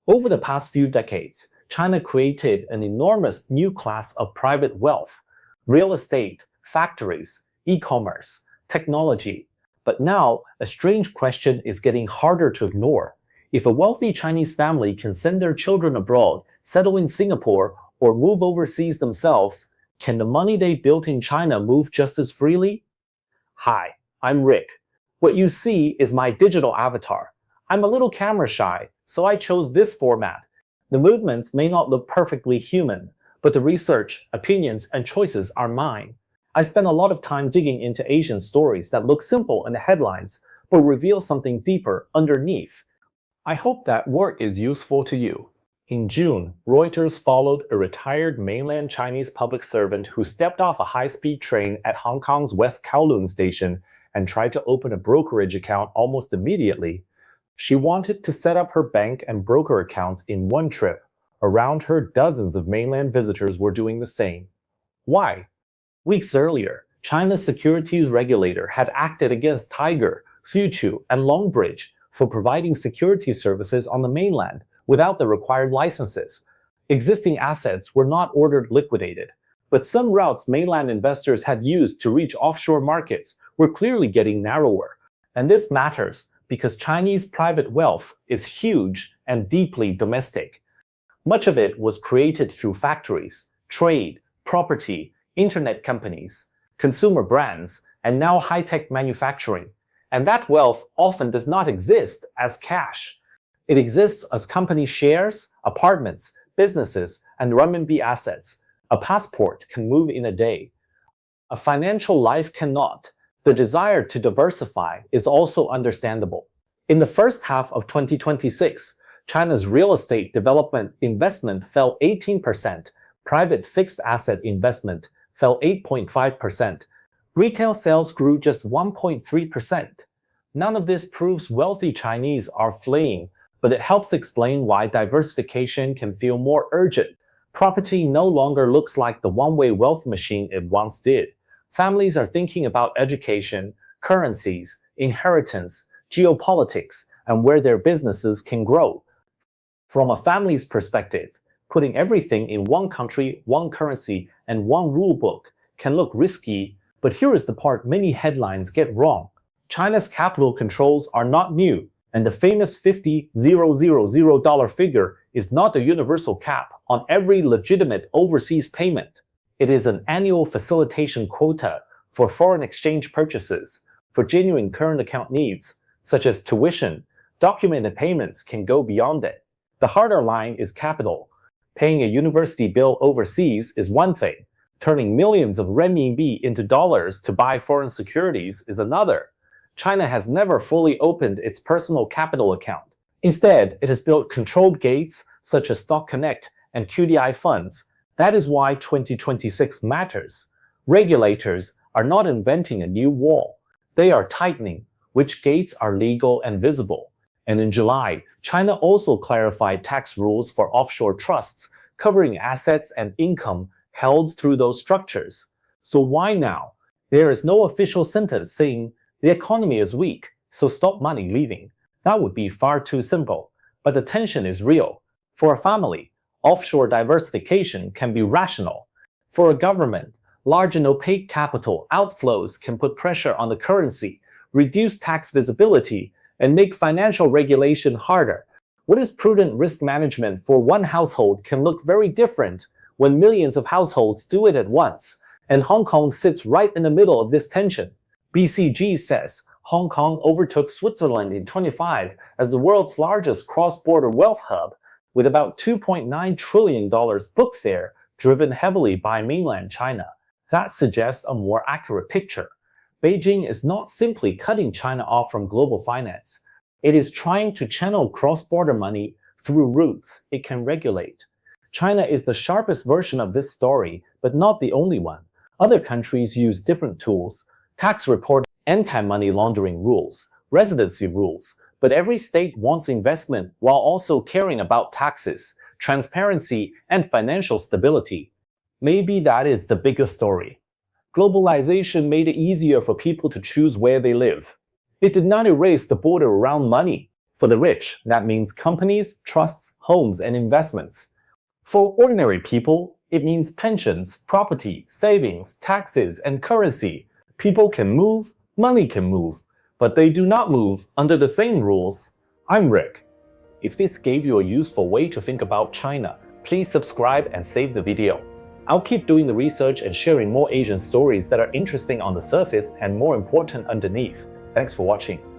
Over the past few decades, China created an enormous new class of private wealth: real estate, factories, e-commerce, technology. But now, a strange question is getting harder to ignore. If a wealthy Chinese family can send their children abroad, settle in Singapore, or move overseas themselves, can the money they built in China move just as freely? Hi, I'm Rick. What you see is my digital avatar. I'm a little camera shy, so I chose this format. The movements may not look perfectly human, but the research, opinions, and choices are mine. I spend a lot of time digging into Asian stories that look simple in the headlines, but reveal something deeper underneath. I hope that work is useful to you. In June, Reuters followed a retired mainland Chinese public servant who stepped off a high-speed train at Hong Kong's West Kowloon station and tried to open a brokerage account almost immediately. She wanted to set up her bank and broker accounts in one trip. Around her, dozens of mainland visitors were doing the same. Why? Weeks earlier, China's securities regulator had acted against Tiger, Futu, and Longbridge for providing security services on the mainland without the required licenses. Existing assets were not ordered liquidated, but some routes mainland investors had used to reach offshore markets were clearly getting narrower. And this matters because Chinese private wealth is huge and deeply domestic. Much of it was created through factories, trade, property, internet companies, consumer brands, and now high-tech manufacturing. And that wealth often does not exist as cash. It exists as company shares, apartments, businesses, and renminbi assets. A passport can move in a day. A financial life cannot. The desire to diversify is also understandable. In the first half of 2026, China's real estate development investment fell 18%, private fixed asset investment fell 8.5%, retail sales grew just 1.3%. None of this proves wealthy Chinese are fleeing, but it helps explain why diversification can feel more urgent. Property no longer looks like the one-way wealth machine it once did. Families are thinking about education, currencies, inheritance, geopolitics, and where their businesses can grow. From a family's perspective, putting everything in one country, one currency, and one rule book can look risky, but here is the part many headlines get wrong. China's capital controls are not new, and the famous $50,000 figure is not a universal cap on every legitimate overseas payment. It is an annual facilitation quota for foreign exchange purchases. For genuine current account needs, such as tuition, documented payments can go beyond it. The harder line is capital. Paying a university bill overseas is one thing. Turning millions of renminbi into dollars to buy foreign securities is another. China has never fully opened its personal capital account. Instead, it has built controlled gates such as Stock Connect and QDII funds. That is why 2026 matters. Regulators are not inventing a new wall. They are tightening which gates are legal and visible. And in July, China also clarified tax rules for offshore trusts, covering assets and income held through those structures. So why now? There is no official sentence saying the economy is weak, so stop money leaving. That would be far too simple. But the tension is real. For a family, offshore diversification can be rational. For a government, large and opaque capital outflows can put pressure on the currency, reduce tax visibility, and make financial regulation harder. What is prudent risk management for one household can look very different when millions of households do it at once, and Hong Kong sits right in the middle of this tension. BCG says Hong Kong overtook Switzerland in 25 as the world's largest cross-border wealth hub, with about $2.9 trillion booked there, driven heavily by mainland China. That suggests a more accurate picture. Beijing is not simply cutting China off from global finance. It is trying to channel cross-border money through routes it can regulate. China is the sharpest version of this story, but not the only one. Other countries use different tools: tax reporting, anti-money laundering rules, residency rules, but every state wants investment while also caring about taxes, transparency, and financial stability. Maybe that is the bigger story. Globalization made it easier for people to choose where they live. It did not erase the border around money. For the rich, that means companies, trusts, homes, and investments. For ordinary people, it means pensions, property, savings, taxes, and currency. People can move, money can move, but they do not move under the same rules. I'm Rick. If this gave you a useful way to think about China, please subscribe and save the video. I'll keep doing the research and sharing more Asian stories that are interesting on the surface and more important underneath. Thanks for watching.